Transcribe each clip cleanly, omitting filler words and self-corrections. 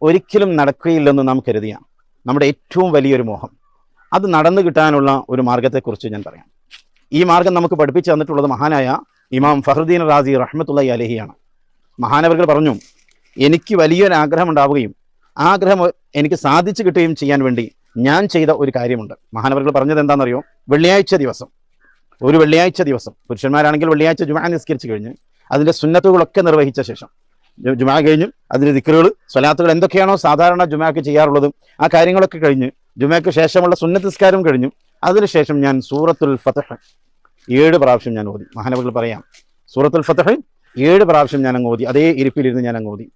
ഒരിക്കലും നടക്കുകയില്ലെന്ന് നാം കരുതിയ നമ്മുടെ ഏറ്റവും വലിയൊരു മോഹം, അത് നടന്നു കിട്ടാനുള്ള ഒരു മാർഗത്തെക്കുറിച്ച് ഞാൻ പറയാം. ഈ മാർഗം നമുക്ക് പഠിപ്പിച്ചു തന്നിട്ടുള്ളത് മഹാനായ ഇമാം ഫഖ്റുദ്ദീൻ റാസി റഹ്മത്തുള്ളാഹി അലൈഹിയാണ്. മഹാനവറുകൾ പറഞ്ഞു, എനിക്ക് വലിയൊരു ആഗ്രഹം ഉണ്ടാവുകയും ആഗ്രഹം എനിക്ക് സാധിച്ചു കിട്ടുകയും ചെയ്യാൻ വേണ്ടി ഞാൻ ചെയ്ത ഒരു കാര്യമുണ്ട്. മഹാനവറുകൾ പറഞ്ഞത് എന്താണെന്നറിയോ? വെള്ളിയാഴ്ച ദിവസം പുരുഷന്മാരാണെങ്കിൽ വെള്ളിയാഴ്ച ജുമുഅ നിസ്കരിച്ച് കഴിഞ്ഞ് അതിൻ്റെ സുന്നത്തുകളൊക്കെ നിർവഹിച്ച ശേഷം, ജുമുഅ കഴിഞ്ഞ് അതിൻ്റെ ദിക്റുകൾ സ്വലാത്തുകൾ എന്തൊക്കെയാണോ സാധാരണ ജുമുഅക്ക് ചെയ്യാറുള്ളത് ആ കാര്യങ്ങളൊക്കെ കഴിഞ്ഞ് ജുമുഅക്ക് ശേഷമുള്ള സുന്നത്ത് നിസ്കാരം കഴിഞ്ഞു അതിനുശേഷം ഞാൻ സൂറത്തുൽ ഫത്ഹ് 7 പ്രാവശ്യം ഞാൻ ഓതി. മഹാനവറുകൾ പറയാം, സൂറത്തുൽ ഫത്ഹ് 7 പ്രാവശ്യം ഞാൻ അങ്ങ് ഓതി. അതേ ഇരിപ്പിലിരുന്ന് ഞാൻ അങ്ങ് ഓതി.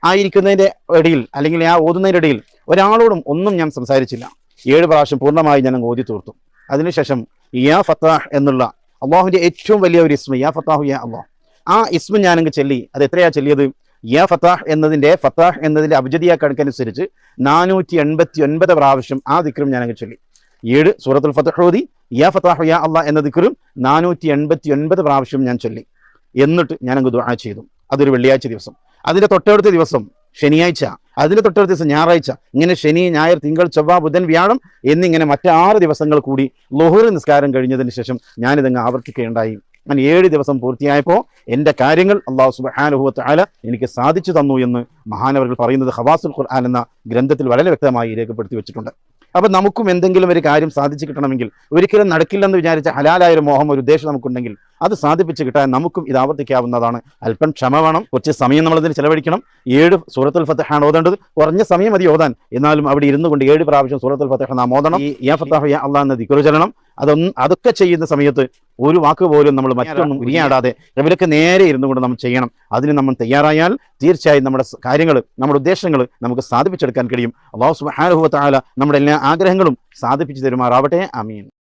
ആ ഇരിക്കുന്നതിൻ്റെ ഇടയിൽ അല്ലെങ്കിൽ ആ ഓതുന്നതിൻ്റെ ഇടയിൽ ഒരാളോടും ഒന്നും ഞാൻ സംസാരിച്ചില്ല. 7 പ്രാവശ്യം പൂർണ്ണമായി ഞാൻ അങ്ങ് ഓതി തീർത്തു. അതിനുശേഷം യാ ഫത്താഹ് എന്നുള്ള അള്ളാഹുവിൻ്റെ ഏറ്റവും വലിയ ഒരു ഇസ്മ, യാ ഫത്താഹു യാ അള്ളാഹ്, ആ ഇസ്മ ഞാനങ്ങ് ചൊല്ലി. അത് എത്രയാണ് ചൊല്ലിയത്? യാ ഫത്താഹ് എന്നതിൻ്റെ അബ്ജദിയ കണക്കനുസരിച്ച് 489 പ്രാവശ്യം ആ ദിക്റും ഞാനങ്ങ് ചൊല്ലി. 7 സൂറത്തുൽ ഫത്ഹ് ഓതി, യാ ഫത്താഹു യാ അള്ളാഹ് എന്ന ദിക്റും 489 പ്രാവശ്യം ഞാൻ ചൊല്ലി. എന്നിട്ട് ഞാനങ്ങ് ദുആ ചെയ്തു. അതൊരു വെള്ളിയാഴ്ച ദിവസം. അതിൻ്റെ തൊട്ടടുത്ത ദിവസം ശനിയാഴ്ച, അതിൻ്റെ തൊട്ടടുത്ത ദിവസം ഞായറാഴ്ച, ഇങ്ങനെ ശനി, ഞായർ, തിങ്കൾ, ചൊവ്വ, ബുധൻ, വ്യാഴം എന്നിങ്ങനെ മറ്റ് 6 ദിവസങ്ങൾ കൂടി ളുഹ്ർ നിസ്കാരം കഴിഞ്ഞതിന് ശേഷം ഞാനിതങ്ങ് ആവർത്തിക്കുകയുണ്ടായി. അങ്ങനെ 7 ദിവസം പൂർത്തിയായപ്പോൾ എൻ്റെ കാര്യങ്ങൾ അല്ലാഹു സുബ്ഹാനഹു വ തആല എനിക്ക് സാധിച്ചു തന്നു എന്ന് മഹാനവറുകൾ പറയുന്നത് ഖവാസുൽ ഖുർആൻ എന്ന ഗ്രന്ഥത്തിൽ വളരെ വ്യക്തമായി രേഖപ്പെടുത്തി വെച്ചിട്ടുണ്ട്. അപ്പം നമുക്കും എന്തെങ്കിലും ഒരു കാര്യം സാധിച്ചു കിട്ടണമെങ്കിൽ, ഒരിക്കലും നടക്കില്ലെന്ന് വിചാരിച്ച ഹലാലായൊരു മോഹം, ഒരു ഉദ്ദേശം നമുക്കുണ്ടെങ്കിൽ അത് സാധിപ്പിച്ച് കിട്ടാൻ നമുക്കും ഇത് ആവർത്തിക്കാവുന്നതാണ്. അല്പം ക്ഷമ വേണം, കുറച്ച് സമയം നമ്മളതിന് ചെലവഴിക്കണം. 7 സൂറത്തുൽ ഫത്ഹാണ് ഓതേണ്ടത്. കുറഞ്ഞ സമയം മതി ഓതാൻ, എന്നാലും അവിടെ ഇരുന്നു കൊണ്ട് 7 പ്രാവശ്യം സൂറത്തുൽ ഫത്ഹ നാം ഓതണം. ഈ യാ ഫത്താഹു യാ അല്ലാഹ് എന്ന ദിക്ർ ചൊല്ലണം. അതൊക്കെ ചെയ്യുന്ന സമയത്ത് ഒരു വാക്ക് പോലും നമ്മൾ മറ്റൊന്നും ഉരിയാടാതെ ഇവരൊക്കെ നേരെ ഇരുന്നു കൊണ്ട് നമ്മൾ ചെയ്യണം. അതിന് നമ്മൾ തയ്യാറായാൽ തീർച്ചയായും നമ്മുടെ കാര്യങ്ങൾ, നമ്മുടെ ഉദ്ദേശങ്ങൾ നമുക്ക് സാധിപ്പിച്ചെടുക്കാൻ കഴിയും. അല്ലാഹു സുബ്ഹാനഹു വ തആല നമ്മുടെ എല്ലാ ആഗ്രഹങ്ങളും സാധിപ്പിച്ചു തരുമാറാവട്ടെ. ആമീൻ.